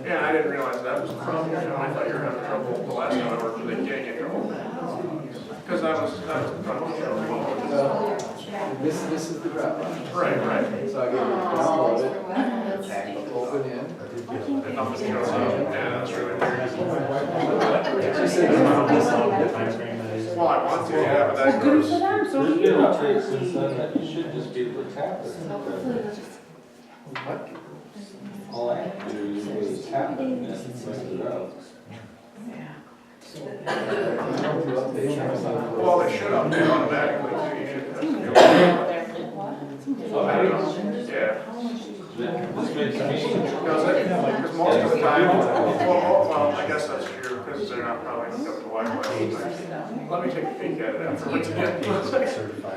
Yeah, I didn't realize that was the problem. I thought you were having trouble the last time I worked with it getting it going. Because that was the problem. This is the drop box. Right. So I can download it, open in. And nothing shows up. Yeah, that's really weird. She said this sound different. Well, I want to, yeah, but that Good goes. for them, so There's you been know. updates since then that you should just be able to tap it. What? All I have to do is tap it and then it brings it out. Well, they should update automatically too. You should. I don't know. Yeah. This makes me, Because most of the time, well, I guess that's true, because they're not probably hooked up to Wi-Fi. Let me take a peek at it afterwards again.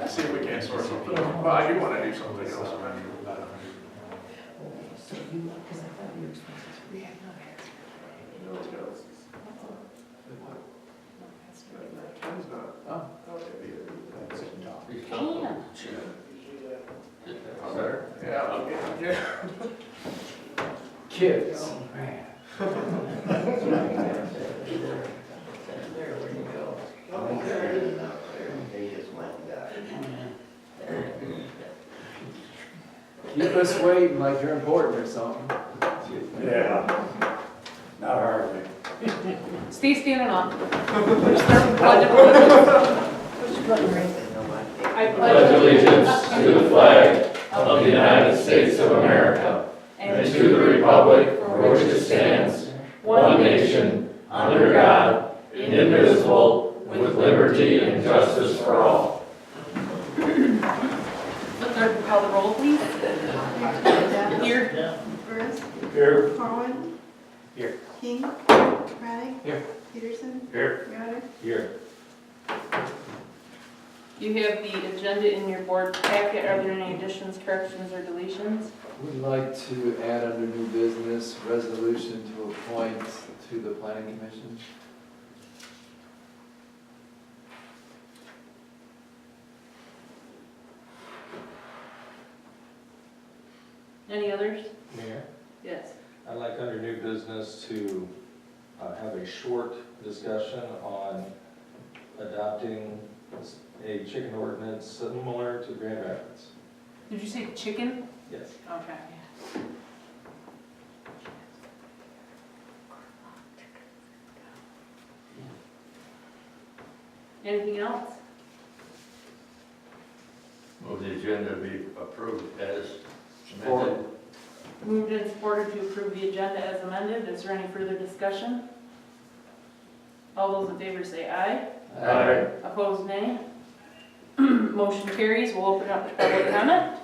See if we can't sort something out. But I do want to do something else eventually. Ken's not. Oh. Yeah. Kids. Man. Keep us waiting like you're important or something. Yeah, not hardly. Stay standing up. Pledge of allegiance. I pledge allegiance to the flag of the United States of America and to the republic for which it stands, one nation, under God, indivisible, with liberty and justice for all. Clerk, call the roll, please. Here. Burris. Here. Corwin. Here. King. Raddick. Here. Peterson. Here. Yoder. here, You have the agenda in your board packet. Are there any additions, corrections, or deletions? Would like to add under new business, resolution to appoint to the planning commission. Any others? Mayor. Yes. I'd like under new business to have a short discussion on adopting a chicken ordinance similar to Grand Rapids. Did you say chicken? Yes. Okay. Anything else? Move the agenda be approved as submitted. Moved and supported to approve the agenda as amended. Is there any further discussion? All those in favor say aye. Aye. Opposed, nay. Motion carries. We'll open up to public comment.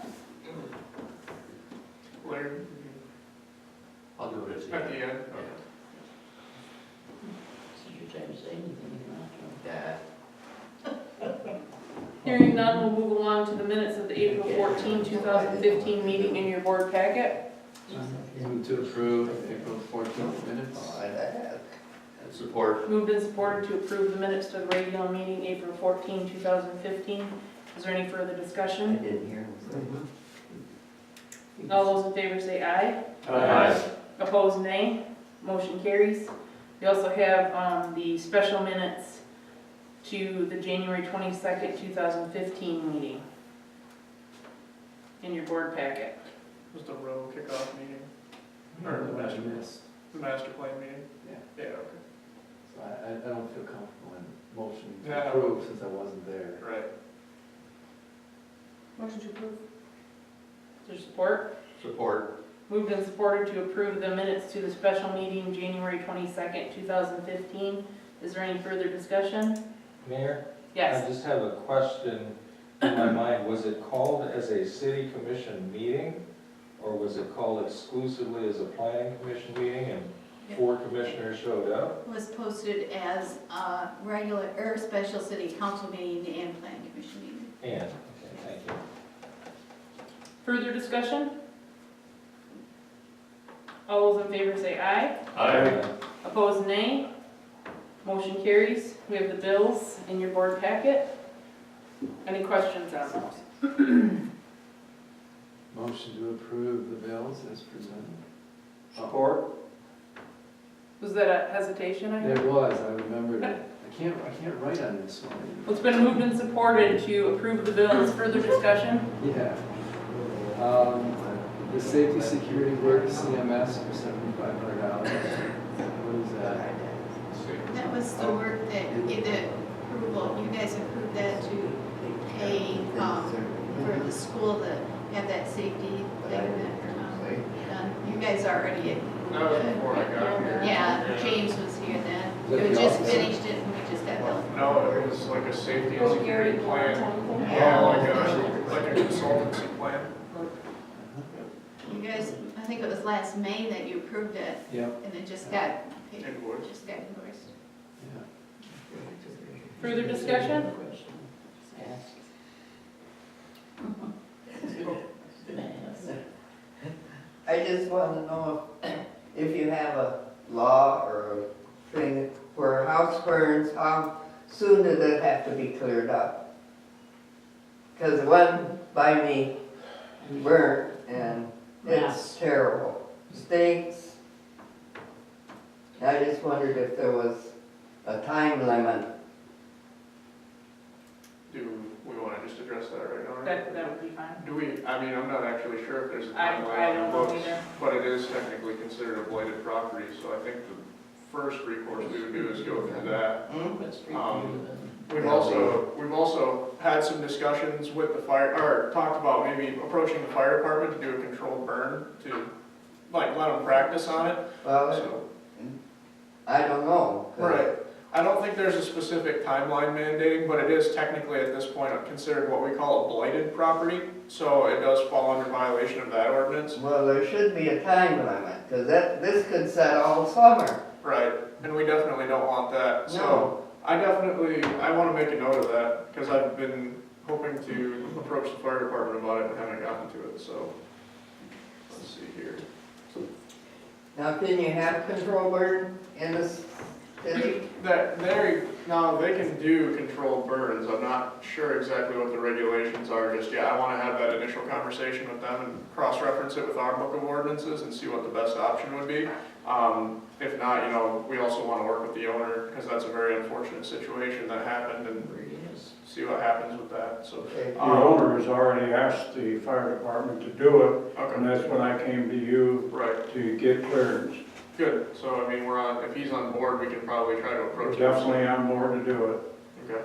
Larry, I'll do it at the end. Yeah. Hearing none, we'll move along to the minutes of the April 14, 2015 meeting in your board packet. Move to approve April 14th minutes. And support. Moved and supported to approve the minutes to the regular meeting April 14, 2015. Is there any further discussion? didn't hear. All those in favor say aye. Aye. Opposed, nay. Motion carries. We also have the special minutes to the January 22nd, 2015 meeting in your board packet. Just a row kickoff meeting, or the master plan meeting. Yeah. Yeah, okay. So I don't feel comfortable in motion to Yeah. approve since I wasn't there. Right. Motion to approve. Is there support? Support. Moved and supported to approve the minutes to the special meeting January 22nd, 2015. Is there any further discussion? Mayor? Yes. I just have a question in my mind. Was it called as a city commission meeting? Or was it called exclusively as a planning commission meeting and 4 commissioners showed up? Was posted as a regular or special city council meeting and planning commission meeting. And, okay, thank you. Further discussion? All those in favor say aye. Aye. Opposed, nay. Motion carries. We have the bills in your board packet. Any questions on those? Motion to approve the bills as presented. Support? Was that a hesitation, I It heard? was, I remembered it. I can't write on this one. Well, it's been moved and supported to approve the bills. Further discussion? Yeah. The safety security work, CMS for $7,500. What is that? That was the work that, the approval, you guys approved that to pay, for the school to have that safety thing that, done. You guys already approved That was it. before I got here. Yeah, James was here then. Is that We the just office? finished it and we just got done. No, it was like a safety and security plan. Yeah. Like a consultancy plan. You guys, I think it was last May that you approved it Yep. and it just got, paid- Invoice. just got invoiced. Yeah. Further discussion? I just want to know if you have a law or a thing where a house burns, how soon does it have to be cleared up? Because the one by me burnt and it's terrible. Stinks. I just wondered if there was a time limit. Do we want to just address that right now? That would be fine. Do we, I mean, I'm not actually sure if there's a I timeline don't on the know books, either. but it is technically considered a blighted property, so I think the first recourse we would do is go through that. We've also had some discussions with the fire, or talked about maybe approaching the fire department to do a controlled burn, to like let them practice on it, Well, so. I don't know. 'cause Right. I don't think there's a specific timeline mandating, but it is technically at this point considered what we call a blighted property. So it does fall under violation of that ordinance. Well, there should be a time limit, because this could set all summer. Right. And we definitely don't want that. So No. I want to make a note of that because I've been hoping to approach the fire department about it and haven't gotten to it. So let's see here. Now, can you have control burn in the city? Now they can do controlled burns. I'm not sure exactly what the regulations are just yet. I want to have that initial conversation with them and cross-reference it with our book of ordinances and see what the best option would be. If not, we also want to work with the owner because that's a very unfortunate situation that happened and see what happens with that. So, Okay. The owner has already asked the fire department to do it, and okay, that's when I came to you right, to get clearance. good. So, I mean, if he's on board, we can probably try to approach it. Definitely on board to do it. Okay.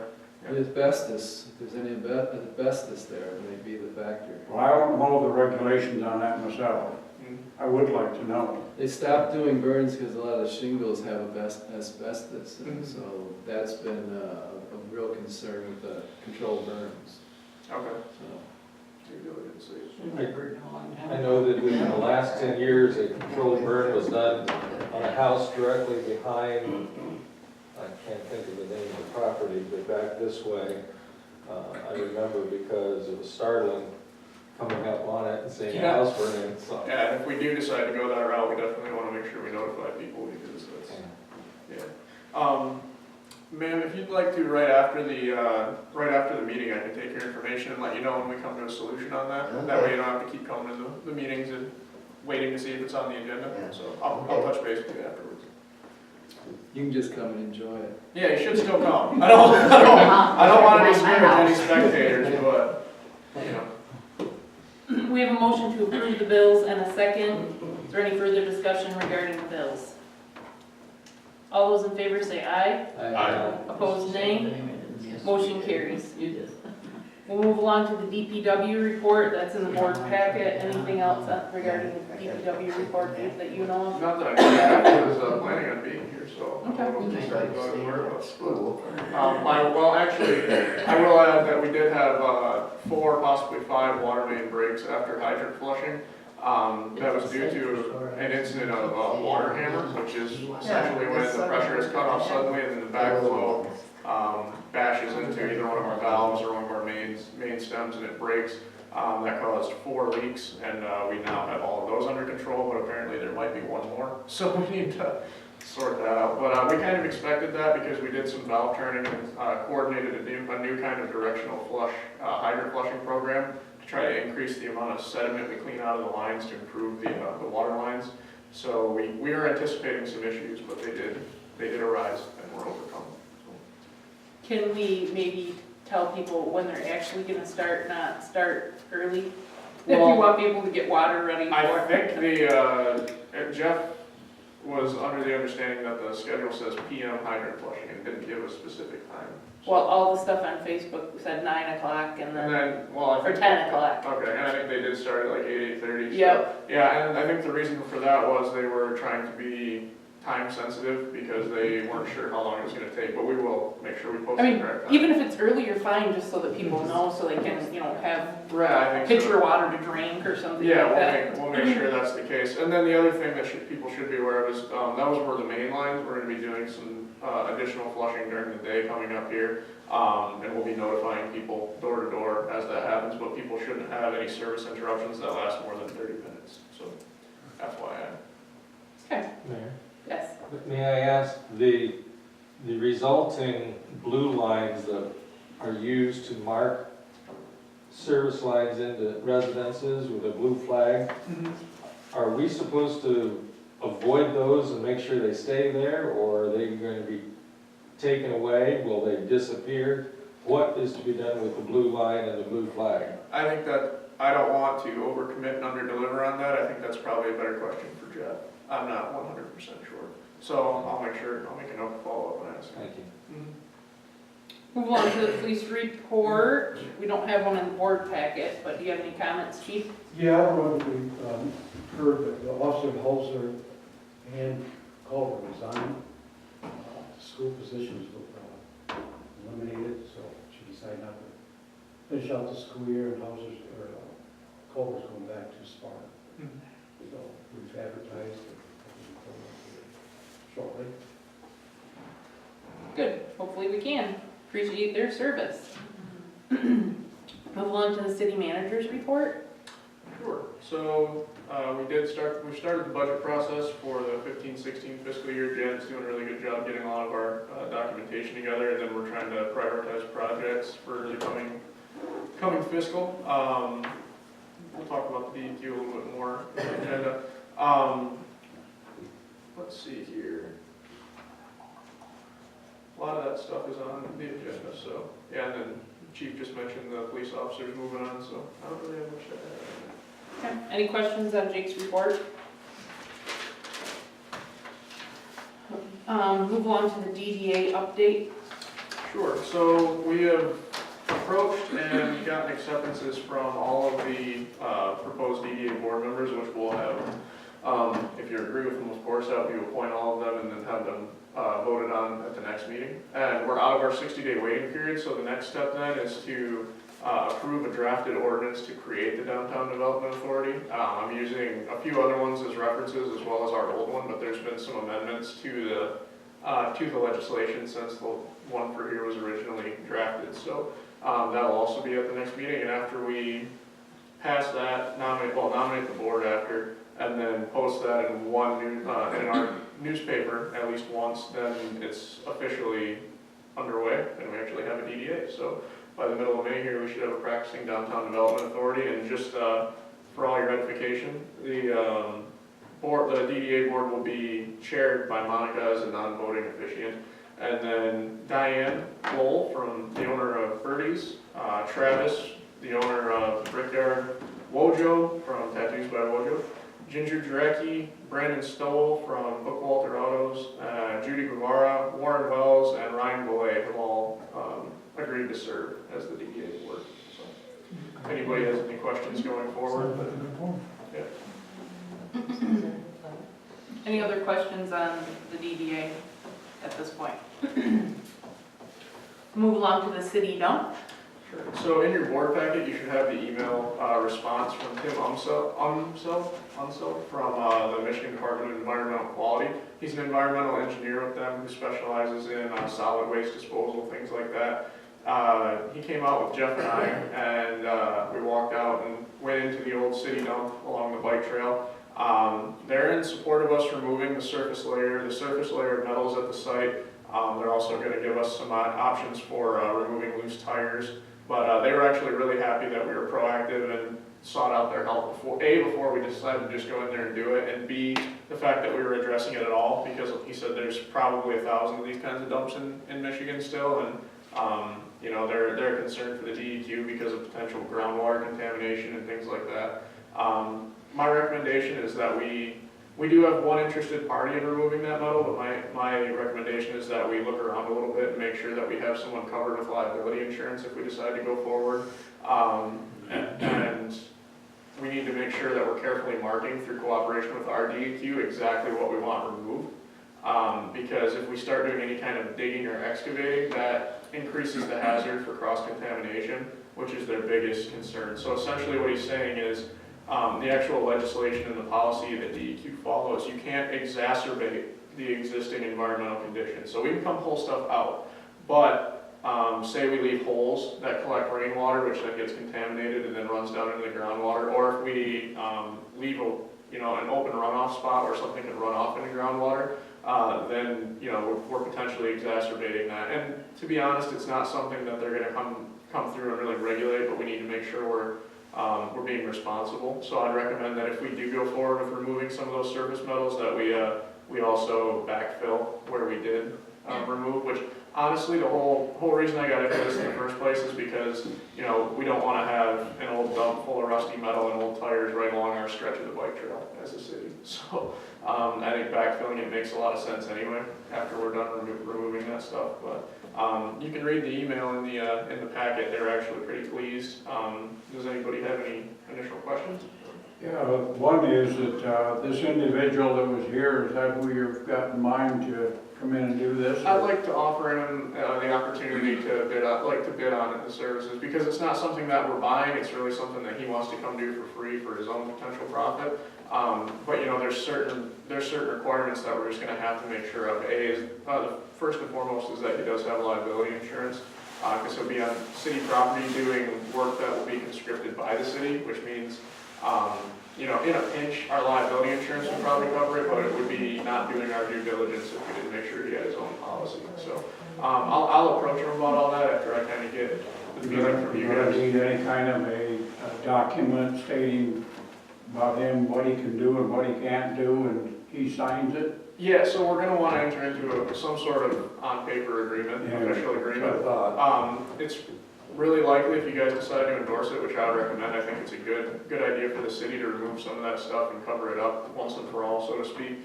The asbestos, if there's any asbestos there, it may be the factor. Well, I don't know the regulations on that myself. Mm. I would like to know. They stopped doing burns because a lot of the shingles have asbestos, and Mhm. so that's been a real concern with the controlled burns, Okay. so. Due diligence. I know that within the last 10 years, a controlled burn was done on a house directly behind, I can't think of the name of the property, but back this way, I remember because it was startling coming up on it and seeing a Yeah. house burning, so. Yeah, and if we do decide to go that route, we definitely want to make sure we notify people because that's, yeah. Ma'am, if you'd like to, right after the meeting, I can take your information and let you know when we come to a solution on that. That way you don't have to keep coming to the meetings and waiting to see if it's on the agenda. Yeah. So I'll touch base with you afterwards. You can just come and enjoy it. Yeah, you should still come. I don't want to discourage any spectators, but, We have a motion to approve the bills and a second. Is there any further discussion regarding the bills? All those in favor say aye. Opposed, nay. Motion carries. We'll move along to the DPW report. That's in the board packet. Anything else regarding the DPW report that you know of? not that I was planning on being here, so I'm a little concerned about it. School. Well, actually, I will add that we did have 4, possibly 5 water main breaks after hydrant flushing. That was due to an incident of water hammer, which is essentially when the pressure is cut off suddenly and then the backflow bashes into either one of our valves or one of our main stems and it breaks. That caused 4 leaks, and we now have all of those under control, but apparently there might be one more. So we need to sort that out. But we kind of expected that because we did some valve turning and coordinated a new kind of directional flush, hydrant flushing program to try to increase the amount of sediment we clean out of the lines to improve the water lines. So we are anticipating some issues, but they did arise and were overcome. Can we maybe tell people when they're actually gonna start, not start early? If you Well, want people to get water ready I for. think Jeff was under the understanding that the schedule says PM hydrant flushing and didn't give a specific time. Well, all the stuff on Facebook said 9 o'clock and And then, then, well, I or think. 10 o'clock. Okay, and I think they did start at like 8:30. Yep. Yeah, and I think the reason for that was they were trying to be time sensitive because they weren't sure how long it was gonna take, but we will make sure we post I the mean, correct time. even if it's earlier, fine, just so that people know, so they can, you know, have Right, I think so. pitcher water to drink or something Yeah, like that. we'll make sure that's the case. And then the other thing that people should be aware of is, that was where the main lines, we're gonna be doing some, additional flushing during the day coming up here. And we'll be notifying people door to door as that happens, but people shouldn't have any service interruptions that last more than 30 minutes, so FYI. Okay, Mayor, yes. may I ask, the resulting blue lines that are used to mark service lines into residences with a blue flag, are we supposed to avoid those and make sure they stay there, or are they going to be taken away? Will they disappear? What is to be done with the blue line and the blue flag? I think that, I don't want to overcommit and underdeliver on that. I think that's probably a better question for Jeff. I'm not 100% sure. So I'll make a note to follow up and ask. Thank you. Move on to the police report. We don't have one in the board packet, but do you have any comments, chief? Yeah, I don't know if we heard that the Officer Holzer and Culver resigned. School positions were eliminated, so she decided not to finish out the school year, and Holzer's, or Culver's going back to Sparta. So we've advertised shortly. Good, hopefully we can. Appreciate their service. Move on to the city manager's report. Sure. So we started the budget process for the 15-16 fiscal year. Janet's doing a really good job getting a lot of our documentation together, and then we're trying to prioritize projects for the coming fiscal. We'll talk about the DEQ a little bit more in the agenda. Let's see here. A lot of that stuff is on the agenda, so, yeah, and then the chief just mentioned the police officers moving on, so I don't really have much to add. Okay. Any questions on Jake's report? Move on to the DDA update. Sure, so we have approached and gotten acceptances from all of the proposed DDA board members, which we'll have, if you agree with them, of course, have you appoint all of them and then have them voted on at the next meeting. And we're out of our 60-day waiting period, so the next step then is to approve a drafted ordinance to create the Downtown Development Authority. I'm using a few other ones as references as well as our old one, but there's been some amendments to the legislation since the one for here was originally drafted. So that'll also be at the next meeting, and after we pass that, nominate the board after, and then post that in in our newspaper at least once, then it's officially underway and we actually have a DDA. So by the middle of May here, we should have a practicing Downtown Development Authority. And just for all your edification, the DDA board will be chaired by Monica as a non-voting officiant, and then Diane Lowell, from the owner of Birdie's, Travis, the owner of Brickyard, Wojo from Tattoos by Wojo, Ginger Jarecki, Brandon Stoll from Bookwalter Autos, Judy Guevara, Warren Wells, and Ryan Boulay have all agreed to serve as the DDA board. So if anybody has any questions going forward, yeah. Any other questions on the DDA at this point? Move along to the city dump. Sure. So in your board packet, you should have the email response from Tim Unseld from the Michigan Department of Environmental Quality. He's an environmental engineer with them who specializes in solid waste disposal, things like that. He came out with Jeff and I, and we walked out and went into the old city dump along the bike trail. They're in support of us removing the surface layer of metals at the site. They're also going to give us some options for removing loose tires. But they were actually really happy that we were proactive and sought out their help before we decided to just go in there and do it, and B, the fact that we were addressing it at all, because he said there's probably 1,000 of these kinds of dumps in Michigan still, and, you know, they're concerned for the DEQ because of potential groundwater contamination and things like that. My recommendation is that we do have one interested party in removing that metal, but my recommendation is that we look around a little bit and make sure that we have someone covered with liability insurance if we decide to go forward. And we need to make sure that we're carefully marking through cooperation with our DEQ exactly what we want removed. Because if we start doing any kind of digging or excavating, that increases the hazard for cross-contamination, which is their biggest concern. So essentially what he's saying is, the actual legislation and the policy that DEQ follows, you can't exacerbate the existing environmental conditions. So we can come pull stuff out, but say we leave holes that collect rainwater, which then gets contaminated and then runs down into the groundwater, or if we leave an open runoff spot where something can run off into groundwater, then we're potentially exacerbating that. And to be honest, it's not something that they're going to come through and really regulate, but we need to make sure we're being responsible. So I'd recommend that if we do go forward with removing some of those surface metals, that we also backfill where we did remove, which honestly the whole reason I got into this in the first place is because we don't want to have an old dump full of rusty metal and old tires right along our stretch of the bike trail as a city. So I think backfilling it makes a lot of sense anyway after we're done removing that stuff. But you can read the email in the packet. They're actually pretty pleased. Does anybody have any initial questions? Yeah, one is that this individual that was here, is that who you've got in mind to come in and do this? I'd like to offer him the opportunity to bid on the services, because it's not something that we're buying. It's really something that he wants to come do for free for his own potential profit. But there's certain requirements that we're just going to have to make sure of. The first and foremost is that he does have liability insurance, because he'll be on city property doing work that will be conscripted by the city, which means in a pinch, our liability insurance would probably cover it, but it would be not doing our due diligence if we didn't make sure he had his own policy. So I'll approach him about all that after I kind of get the feeling from you guys. Do you need any kind of a document stating about him, what he can do and what he can't do, and he signs it? Yeah, so we're going to want to enter into some sort of on-paper agreement, official agreement. It's really likely if you guys decide to endorse it, which I would recommend. I think it's a good idea for the city to remove some of that stuff and cover it up once and for all, so to speak.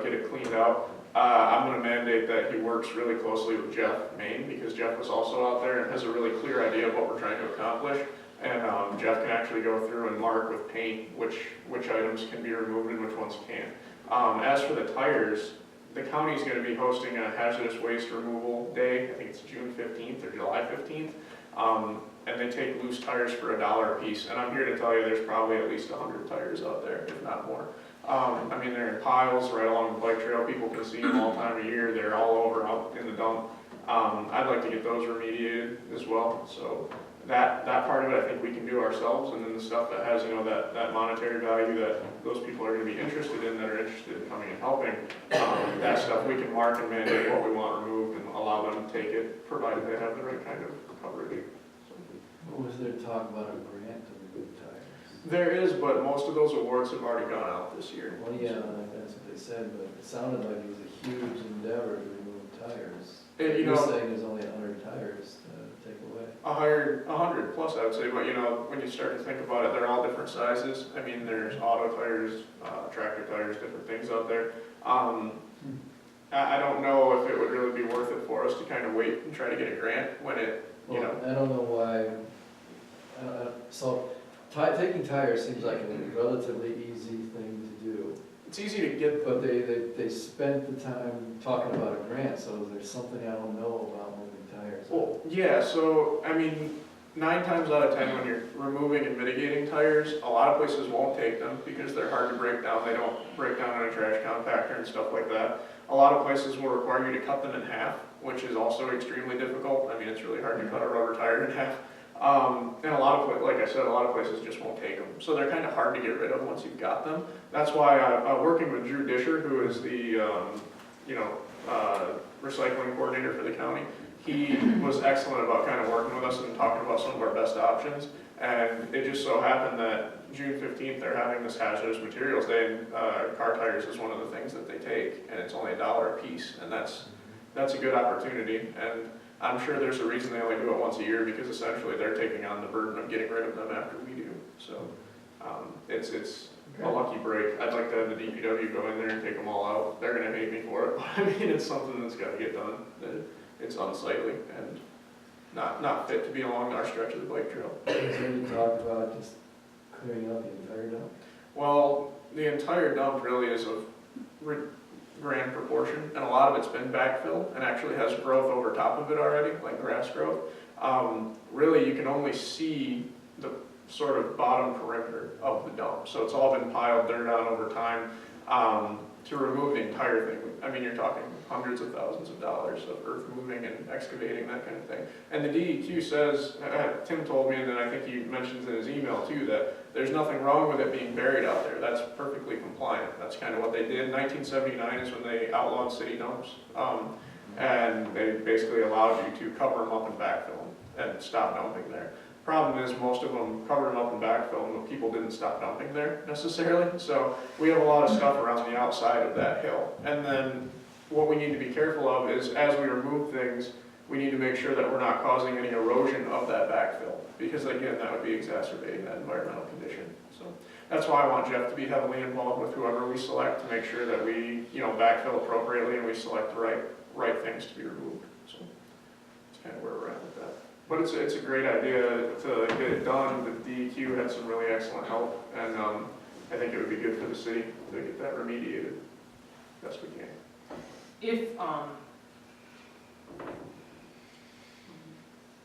Get it cleaned out. I'm going to mandate that he works really closely with Jeff Main, because Jeff was also out there and has a really clear idea of what we're trying to accomplish. And Jeff can actually go through and mark with paint which items can be removed and which ones can't. As for the tires, the county is going to be hosting a hazardous waste removal day. I think it's June 15th or July 15th. And they take loose tires for $1 a piece. And I'm here to tell you there's probably at least 100 tires out there, if not more. They're in piles right along the bike trail. People can see them all time of year. They're all over out in the dump. I'd like to get those remediated as well. So that part of it I think we can do ourselves, and then the stuff that has that monetary value that those people are going to be interested in, that are interested in coming and helping, that stuff we can mark and mandate what we want removed and allow them to take it, provided they have the right kind of coverage. Was there talk about a grant to remove tires? There is, but most of those awards have already gone out this year. Well, yeah, that's what they said, but it sounded like it was a huge endeavor to remove tires. You're saying there's only 100 tires to take away. 100 plus, I would say, but when you start to think about it, they're all different sizes. There's auto tires, tractor tires, different things out there. I don't know if it would really be worth it for us to kind of wait and try to get a grant when I don't know why. Taking tires seems like a relatively easy thing to do. It's easy to get, But they spent the time talking about a grant, so there's something I don't know about moving tires. well, yeah, so, 9 times out of 10 when you're removing and mitigating tires, a lot of places won't take them because they're hard to break down. They don't break down in a trash compactor and stuff like that. A lot of places will require you to cut them in half, which is also extremely difficult. It's really hard to cut a rubber tire in half. And a lot of, like I said, a lot of places just won't take them. So they're kind of hard to get rid of once you've got them. That's why I'm working with Drew Disher, who is the, recycling coordinator for the county. He was excellent about kind of working with us and talking about some of our best options. And it just so happened that June 15th, they're having this hazardous materials day, and car tires is one of the things that they take, and it's only $1 a piece, and that's a good opportunity. And I'm sure there's a reason they only do it once a year, because essentially they're taking on the burden of getting rid of them after we do. So it's a lucky break. I'd like to have the DPW go in there and take them all out. They're gonna hate me for it, but I mean, it's something that's gotta get done. It's unsightly and not fit to be along our stretch of the bike trail. So you talked about just clearing out the entire dump? Well, the entire dump really is of grand proportion, and a lot of it's been backfilled and actually has growth over top of it already, like grass growth. Really, you can only see the sort of bottom perimeter of the dump, so it's all been piled dirt on over time. To remove the entire thing, I mean, you're talking hundreds of thousands of dollars of earth moving and excavating, that kind of thing. And the DEQ says, Tim told me, and then I think he mentions in his email too, that there's nothing wrong with it being buried out there. That's perfectly compliant. That's kind of what they did. 1979 is when they outlawed city dumps. And they basically allowed you to cover them up and backfill them and stop dumping there. Problem is, most of them covered them up and backfill them, but people didn't stop dumping there necessarily. So we have a lot of stuff around the outside of that hill. And then what we need to be careful of is, as we remove things, we need to make sure that we're not causing any erosion of that backfill, because again, that would be exacerbating that environmental condition. So that's why I want Jeff to be heavily involved with whoever we select, to make sure that we, backfill appropriately and we select the right things to be removed. So that's kind of where we're at with that. But it's a great idea to get it done. The DEQ had some really excellent help, and I think it would be good for the city to get that remediated best we can. If,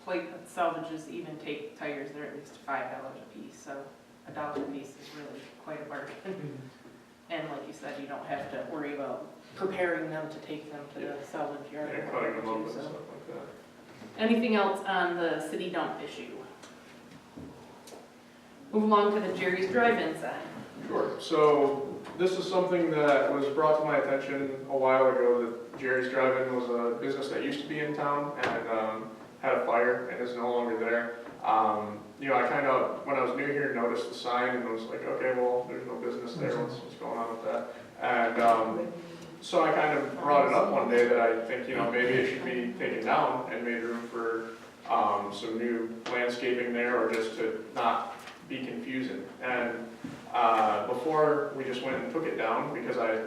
plate salvages even take tires, they're at least $5 a piece, so $1 a piece is really quite a bargain. And like you said, you don't have to worry about preparing them to take them to the salvage yard. And cutting them up and stuff like that. Anything else on the city dump issue? Move along to the Jerry's Drive-In sign. Sure. So this is something that was brought to my attention a while ago, that Jerry's Drive-In was a business that used to be in town and had a fire and is no longer there. I kind of, when I was new here, noticed the sign and was like, okay, well, there's no business there. What's going on with that? And so I kind of brought it up one day that I think, maybe it should be taken down and made room for some new landscaping there, or just to not be confusing. And before we just went and took it down, because I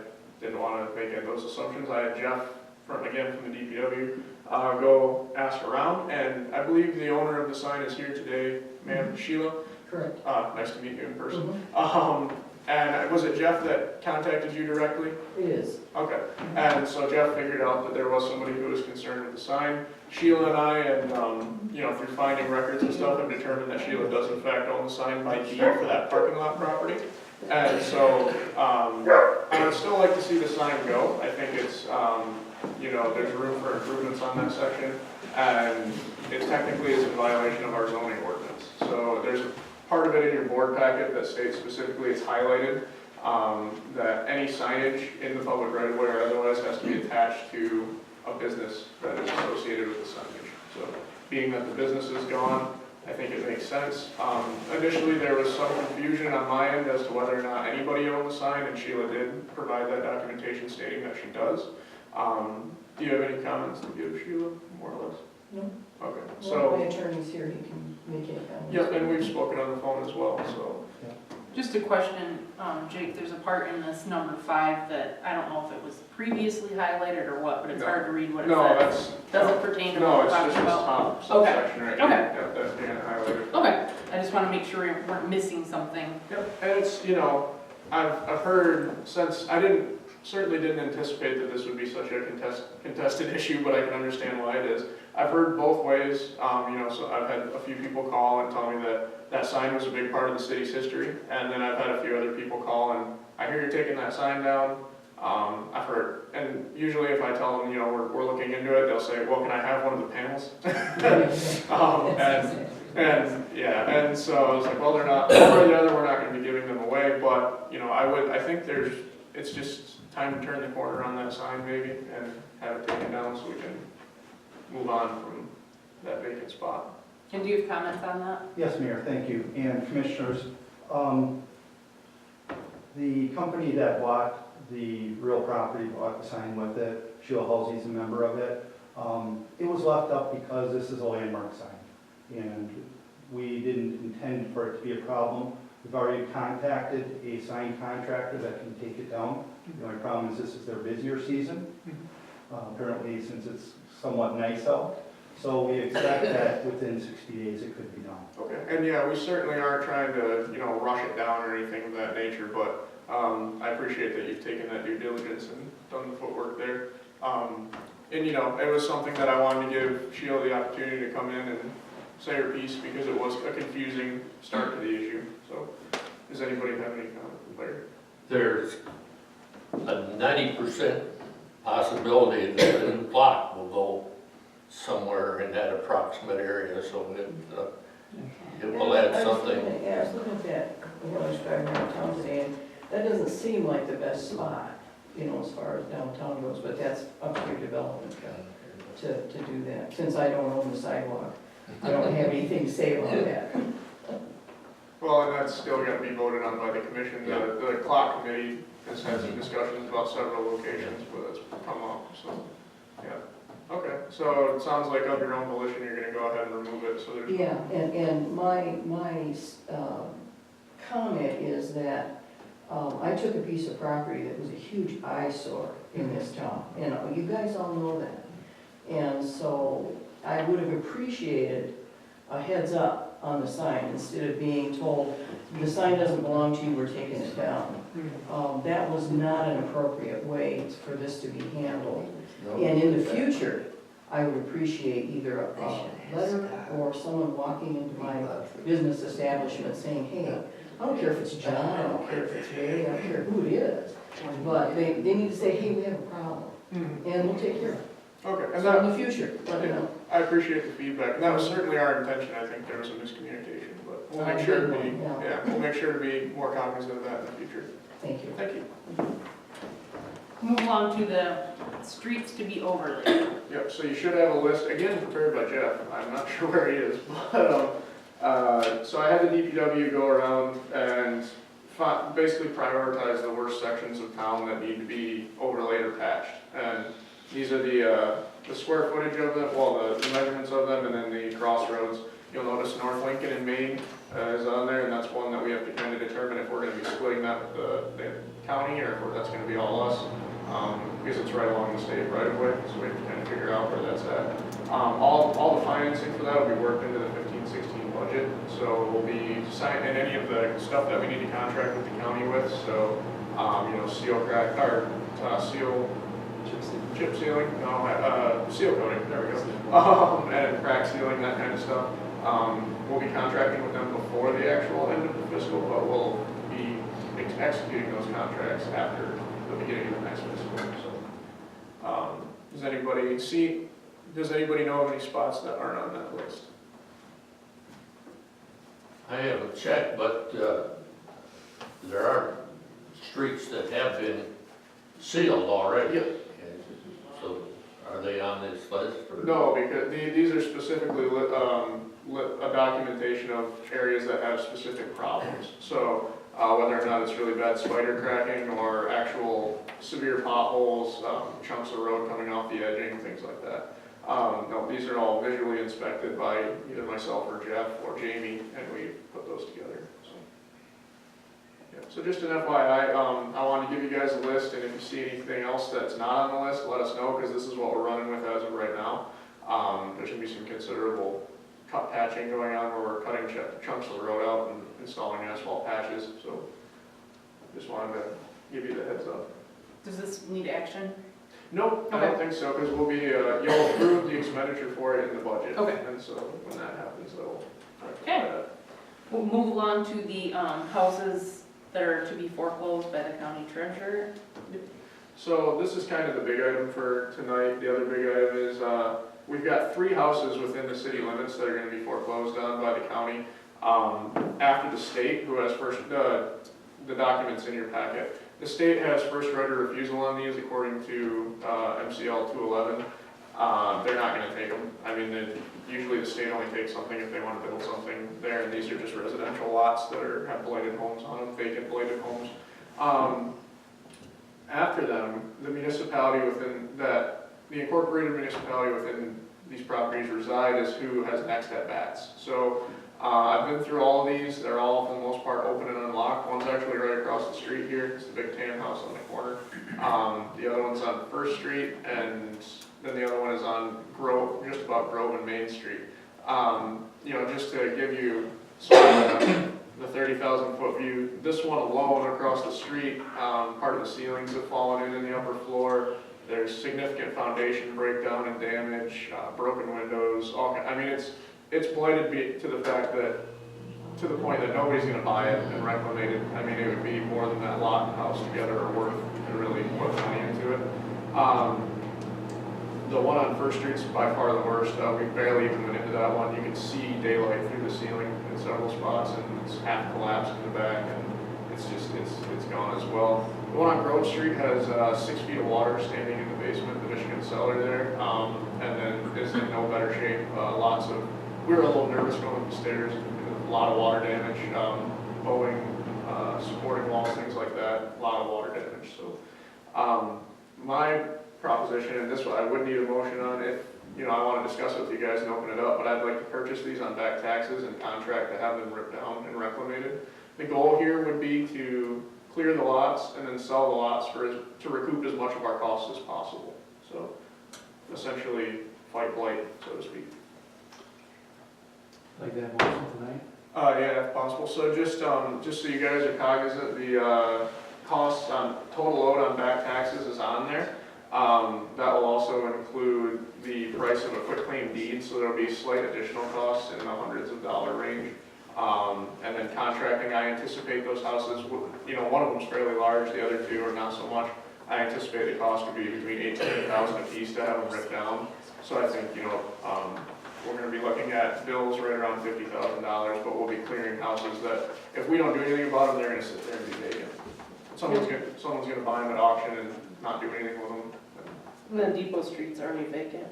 didn't want to make any of those assumptions, I had Jeff, from the DPW, go ask around, and I believe the owner of the sign is here today, ma'am, Sheila. Correct. Nice to meet you in person. And was it Jeff that contacted you directly? It is. Okay, and so Jeff figured out that there was somebody who was concerned with the sign. Sheila and I, and through finding records and stuff, have determined that Sheila does in fact own the sign by deed for that parking lot property. And so I would still like to see the sign go. I think it's, there's room for improvements on that section, and it technically is in violation of our zoning ordinance. So there's a part of it in your board packet that states specifically, it's highlighted, that any signage in the public right of way or otherwise has to be attached to a business that is associated with the signage. So being that the business is gone, I think it makes sense. Initially, there was some confusion on my end as to whether or not anybody owned the sign, and Sheila did provide that documentation stating that she does. Do you have any comments to give, Sheila, more or less? No. Okay, One of so, my attorneys here, he can make any comments. yep, and we've spoken on the phone as well, so. Just a question, Jake, there's a part in this number 5 that I don't know if it was previously highlighted or what, but it's hard to read what it No, says. Doesn't pertain to no, what we're it's talking just this about. top subsection right here. Okay. Yep, that's being highlighted. Okay, I just want to make sure we weren't missing something. Yep, and it's, I've heard since, certainly didn't anticipate that this would be such a contested issue, but I can understand why it is. I've heard both ways, so I've had a few people call and tell me that that sign was a big part of the city's history, and then I've had a few other people call and, I hear you're taking that sign down. I've heard, and usually if I tell them, we're looking into it, they'll say, well, can I have one of the panels? And so I was like, well, they're not, one or the other, we're not gonna be giving them away, but, I think it's just time to turn the corner on that sign maybe, and have it taken down so we can move on from that vacant spot. And do you have comments on that? Yes, Mayor, thank you, and Commissioners. The company that bought the real property, bought the sign with it, Sheila Halsey's a member of it. It was left up because this is a landmark sign, and we didn't intend for it to be a problem. We've already contacted a sign contractor that can take it down. The only problem is this is their busier season, apparently since it's somewhat nice out. So we expect that within 60 days it could be done. Okay, and yeah, we certainly aren't trying to, rush it down or anything of that nature, but I appreciate that you've taken that due diligence and done the footwork there. And it was something that I wanted to give Sheila the opportunity to come in and say her piece because it was a confusing start to the issue. So, does anybody have any comment there? There's a 90% possibility that the clock will go somewhere in that approximate area, so it will add something. Yeah, I was looking at that, when I was driving around town today, and that doesn't seem like the best spot, as far as downtown goes, but that's up to your development to do that. Since I don't own the sidewalk, I don't have anything to say about that. Well, and that's still got to be voted on by the commission. The clock committee has had some discussions about several locations where that's come up, so, yeah. Okay, so it sounds like of your own volition, you're gonna go ahead and remove it, so there's. Yeah, and my comment is that I took a piece of property that was a huge eyesore in this town, and you guys all know that. And so I would have appreciated a heads up on the sign instead of being told, the sign doesn't belong to you, we're taking it down. That was not an appropriate way for this to be handled. And in the future, I would appreciate either a letter or someone walking into my business establishment saying, hey, I don't care if it's John, I don't care if it's Ray, I don't care who it is, but they need to say, hey, we have a problem, and we'll take care of it. Okay, and So in the future, let me know. I appreciate the feedback, and that was certainly our intention. I think there was a miscommunication, but we'll make sure to be, we'll make sure to be more cognizant of that in the future. Thank you. Thank you. Move along to the streets to be overlaid. Yep, so you should have a list, again, prepared by Jeff. I'm not sure where he is, but, so I had the DPW go around and basically prioritize the worst sections of town that need to be overlaid or patched. And these are the square footage of them, well, the measurements of them, and then the crossroads. You'll notice North Lincoln in Maine is on there, and that's one that we have to kind of determine if we're going to be splitting that with the county or if that's going to be all us. Because it's right along the state right of way, so we have to kind of figure out where that's at. All the financing for that will be worked into the 15-16 budget, so we'll be signing any of the stuff that we need to contract with the county with. So, seal crack or seal. Chip sealing, seal coating, there we go. And crack sealing, that kind of stuff. We'll be contracting with them before the actual end of the fiscal, but we'll be executing those contracts after the beginning of the next fiscal. So, does anybody know of any spots that aren't on that list? I haven't checked, but there are streets that have been sealed already. Yep. So are they on this list? Or? No, because these are specifically a documentation of areas that have specific problems. So whether or not it's really bad spider cracking or actual severe potholes, chunks of road coming off the edging, things like that. No, these are all visually inspected by either myself or Jeff or Jamie, and we put those together. So, yeah. So just an FYI, I wanted to give you guys a list, and if you see anything else that's not on the list, let us know, because this is what we're running with as of right now. There's going to be some considerable cut patching going on where we're cutting chunks of the road out and installing asphalt patches. So just wanted to give you the heads up. Does this need action? Nope, I don't think so, because we'll be, you'll approve the expenditure for it in the budget. Okay. And so when that happens, that'll. Okay. We'll move along to the houses that are to be foreclosed by the county treasurer. So this is kind of the big item for tonight. The other big item is, we've got 3 houses within the city limits that are gonna be foreclosed on by the county. After the state, who has first, the documents in your packet. The state has first right of refusal on these according to MCL 211. they're not gonna take them. I mean, usually the state only takes something if they wanna build something there, and these are just residential lots that have blighted homes on them, vacant blighted homes. After them, the municipality within that, the incorporated municipality within these properties reside is who has next at bats. So, I've been through all of these, they're all for the most part open and unlocked. One's actually right across the street here, it's the big tan house on the corner. The other one's on First Street, and then the other one is on Grove, just about Grove and Main Street. You know, just to give you sort of the 30,000 foot view, this one alone across the street, part of the ceilings have fallen in the upper floor. There's significant foundation breakdown and damage, broken windows, I mean, it's blighted to the fact that, to the point that nobody's gonna buy it and reclaim it. I mean, it would be more than that lot and house together are worth to really put money into it. The one on First Street's by far the worst. We barely even went into that one. You can see daylight through the ceiling in several spots, and it's half collapsed in the back, and it's gone as well. The one on Grove Street has 6 feet of water standing in the basement, the Michigan cellar there, and then is in no better shape. We were a little nervous going up the stairs. A lot of water damage, bowing, supporting walls, things like that. A lot of water damage. So, my proposition, and this one I would need a motion on if, you know, I want to discuss it with you guys and open it up, but I'd like to purchase these on back taxes and contract to have them ripped down and reclamated. The goal here would be to clear the lots and then sell the lots to recoup as much of our costs as possible. So essentially fight blight, so to speak. Like that motion tonight? Yeah, if possible. So just so you guys are cognizant, the costs on total load on back taxes is on there. That will also include the price of a quitclaim deed, so there'll be slight additional costs in the hundreds of dollar range. And then contracting, I anticipate those houses, you know, one of them's fairly large, the other two are not so much. I anticipate the cost would be between $8,000 and $10,000 a piece to have them ripped down. So I think, you know, we're going to be looking at bills right around $50,000, but we'll be clearing houses that, if we don't do anything about them, they're going to sit there and be vacant. Someone's going to buy them at auction and not do anything with them. And then Depot Street's already vacant.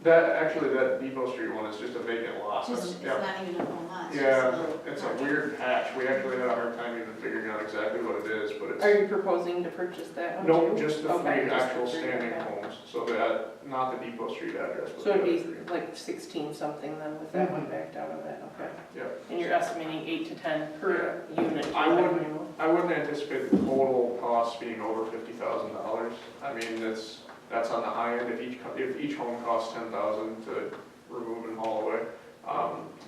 That Depot Street one is just a vacant lot. It's not even a home lot. Yeah, it's a weird patch. We actually had a hard time even figuring out exactly what it is, but it's. Are you proposing to purchase that one No, too? just the Okay, three just actual the three, standing okay. homes, so that, not the Depot Street address. but So it'd the be other three. like 16 something then with that one backed out of that, okay. Yep. And you're estimating 8 to 10 per unit? I wouldn't anticipate the total cost being over $50,000. I mean, that's on the high end. If each home costs $10,000 to remove and haul away.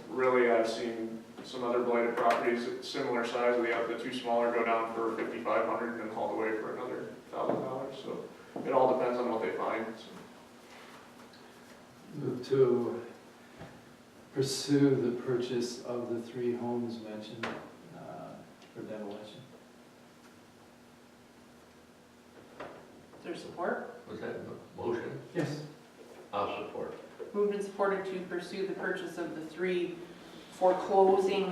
Really, I've seen some other blighted properties, similar size, the two smaller go down for $5,500 and then hauled away for another $1,000. So it all depends on what they find. So. Move to pursue the purchase of the 3 homes mentioned for demolition. Is there support? Was that a motion? Yes. I'll support. Moved and supported to pursue the purchase of the 3 foreclosing